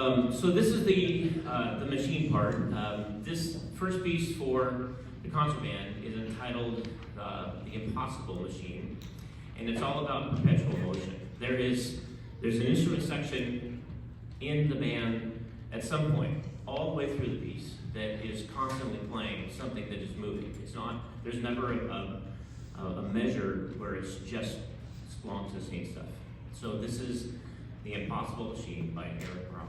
So this is the machine part. This first piece for the concert band is entitled The Impossible Machine, and it's all about perpetual motion. There's an instrument section in the band at some point, all the way through the piece, that is constantly playing something that is moving. There's never a measure where it's just long sustained stuff. So this is The Impossible Machine by Eric Ramos.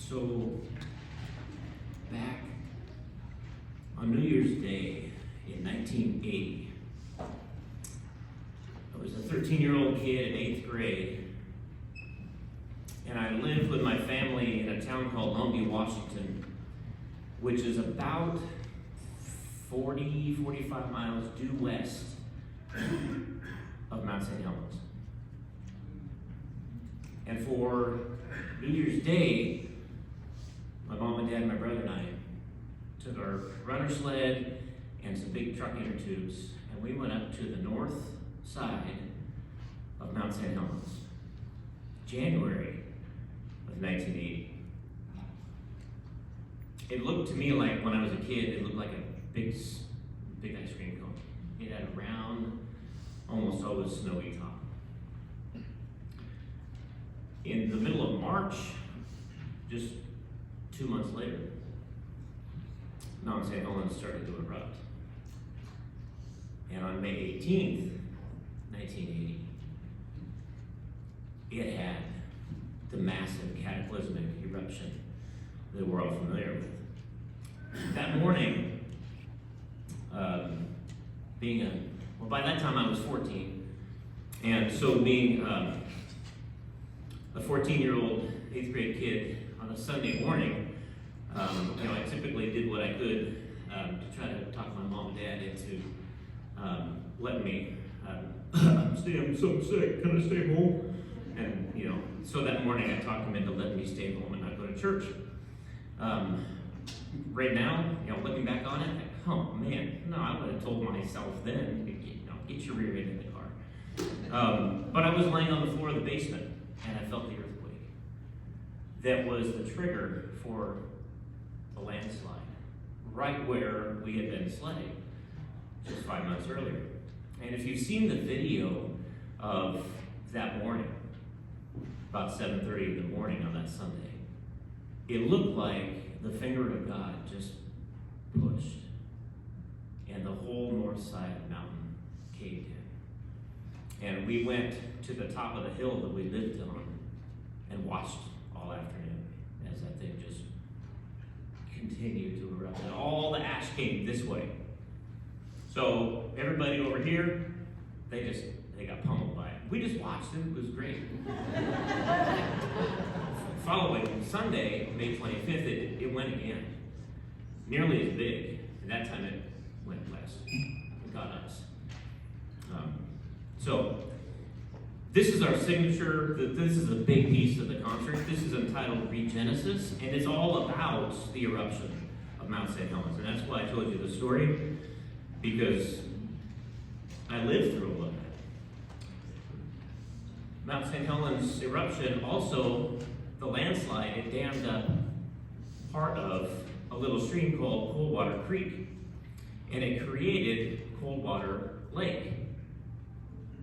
So, back on New Year's Day in 1980, I was a 13-year-old kid in 8th grade, and I lived with my family in a town called Longview, Washington, which is about 45 miles due west of Mount St. Helens. And for New Year's Day, my mom and dad, my brother and I took our runner sled and some big truck inner tubes, and we went up to the north side of Mount St. Helens, January of 1980. It looked to me like, when I was a kid, it looked like a big ice cream cone. It had a round, almost always snowy top. In the middle of March, just 2 months later, Mount St. Helens started to erupt. And on May 18th, 1980, it had the massive cataclysmic eruption that we're all familiar with. That morning, by that time I was 14, and so being a 14-year-old 8th grade kid on a Sunday morning, I typically did what I could to try to talk my mom and dad into letting me I'm so sick, can I stay home? And, so that morning I talked him into letting me stay home and not go to church. Right now, looking back on it, oh man, no, I would have told myself then, get your rear end in the car. But I was laying on the floor of the basement, and I felt the earthquake. That was the trigger for the landslide, right where we had been sledding just 5 months earlier. And if you've seen the video of that morning, about 7:30 in the morning on that Sunday, it looked like the finger of God just pushed, and the whole north side of the mountain caved in. And we went to the top of the hill that we lived on and watched all afternoon as that thing just continued to erupt. And all the ash came this way. So everybody over here, they got pummeled by it. We just watched it. It was great. Following Sunday, May 25th, it went again. Nearly as big. And that time it went west. It got us. So this is our signature. This is a big piece of the concert. This is entitled Regenesis, and it's all about the eruption of Mount St. Helens. And that's why I told you the story, because I lived through all of that. Mount St. Helens eruption, also the landslide, it dammed up part of a little stream called Coldwater Creek, and it created Coldwater Lake.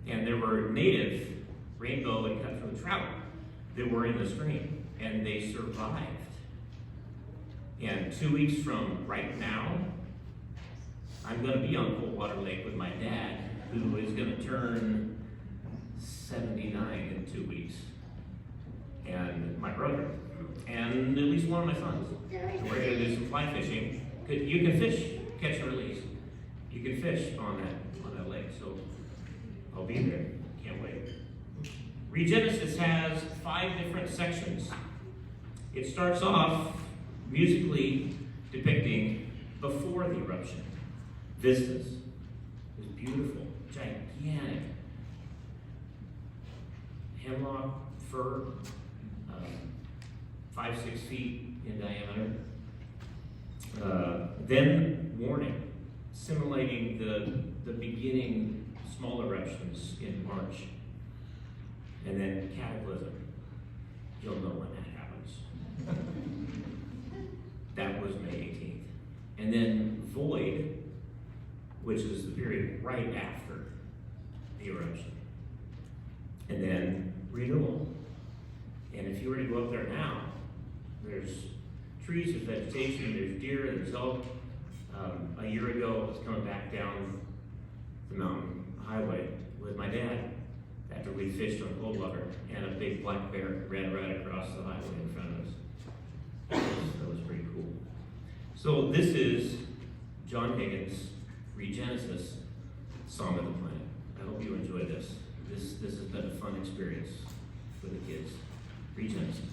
And there were native rainbow and cutthroat trout that were in the stream, and they survived. And 2 weeks from right now, I'm going to be on Coldwater Lake with my dad, who is going to turn 79 in 2 weeks, and my brother, and at least one of my sons. And we're going to do some fly fishing. You can fish, catch and release. You can fish on that lake, so I'll be there. Can't wait. Regenesis has 5 different sections. It starts off musically depicting before the eruption. Vistas. It was beautiful, gigantic. Hemlock, fir, 5-6 feet in diameter. Then warning, simulating the beginning small eruptions in March. And then cataclysm. You'll know when that happens. That was May 18th. And then void, which is the period right after the eruption. And then renewal. And if you were to go up there now, there's trees, there's vegetation, there's deer, there's elk. A year ago, I was coming back down the mountain highway with my dad after we fished on Coldwater, and a big black bear ran right across the highway in front of us. That was pretty cool. So this is John Higgins' Regenesis, Song of the Planet. I hope you enjoy this. This has been a fun experience for the kids. Regenesis.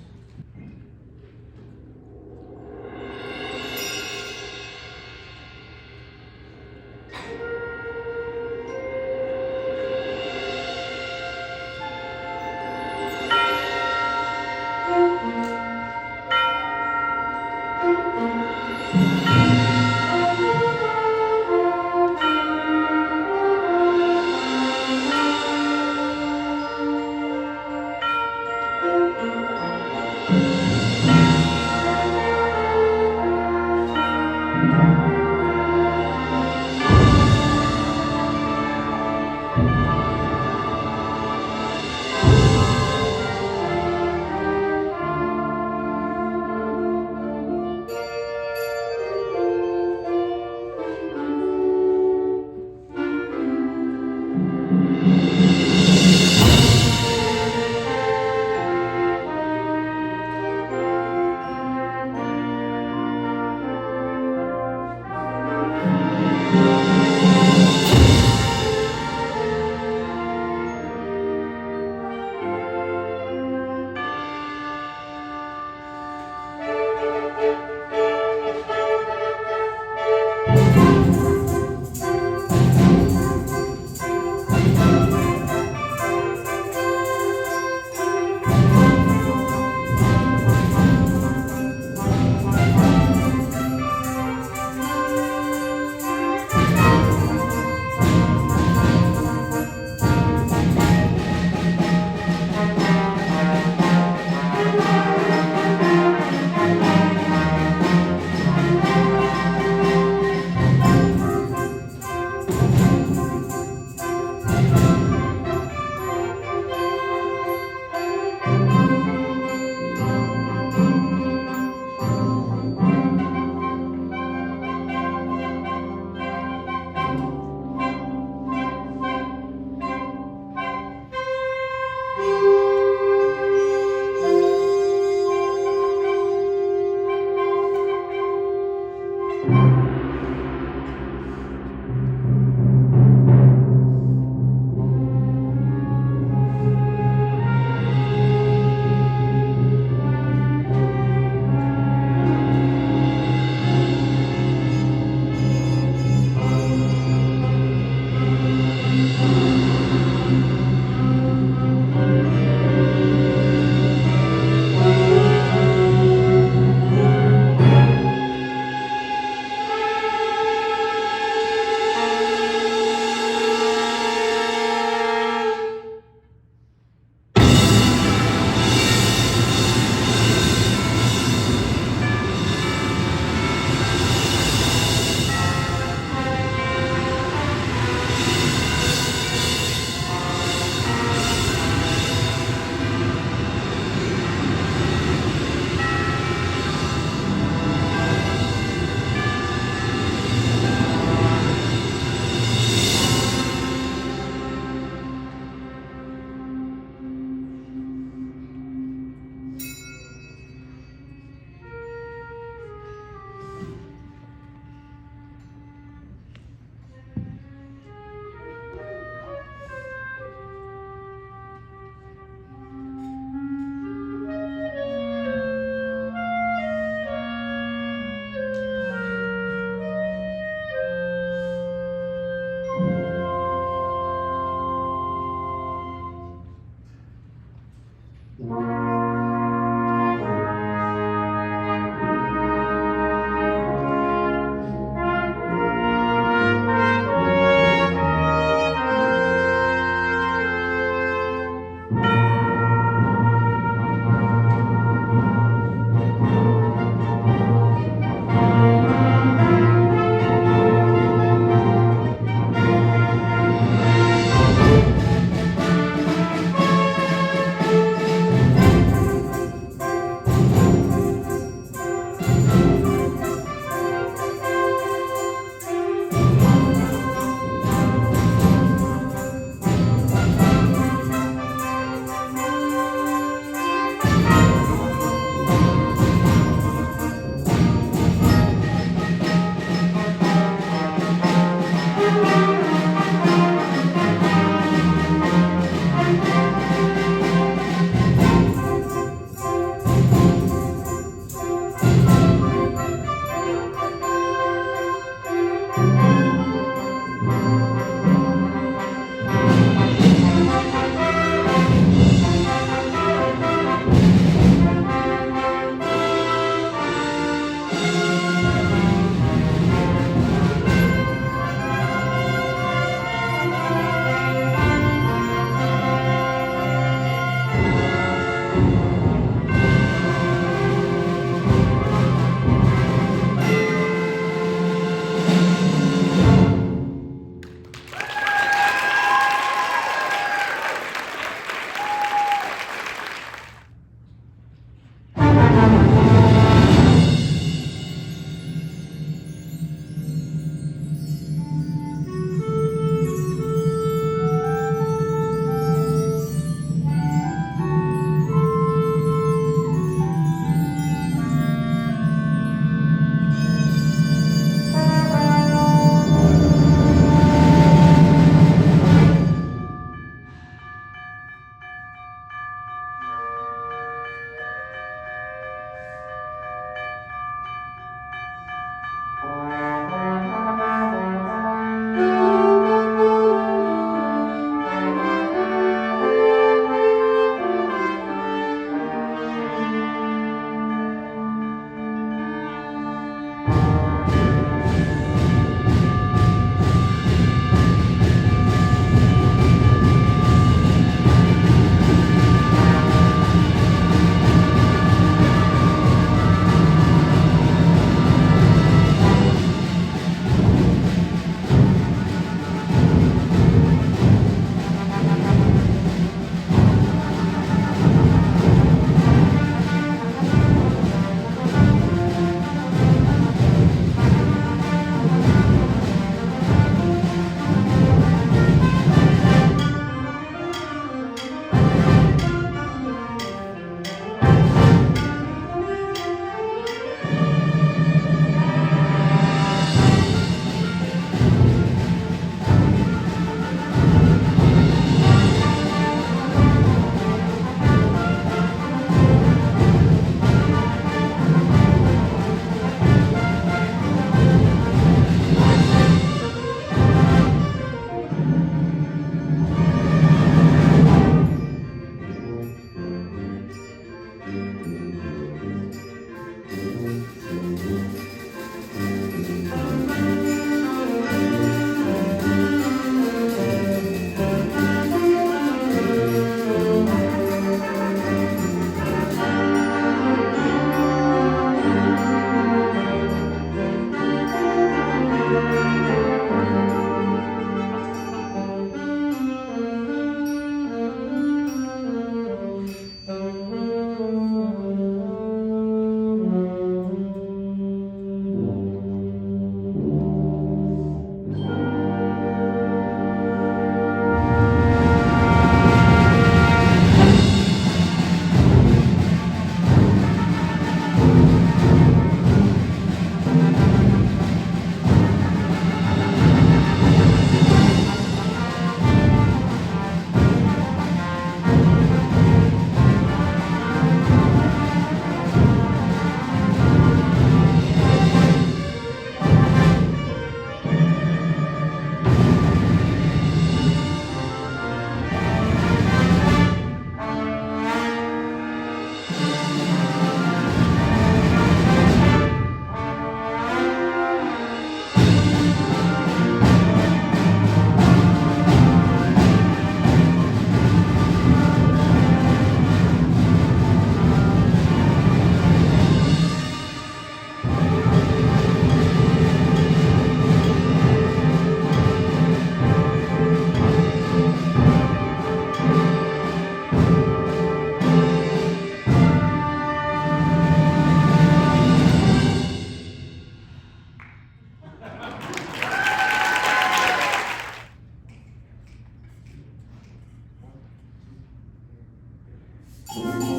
Thank you.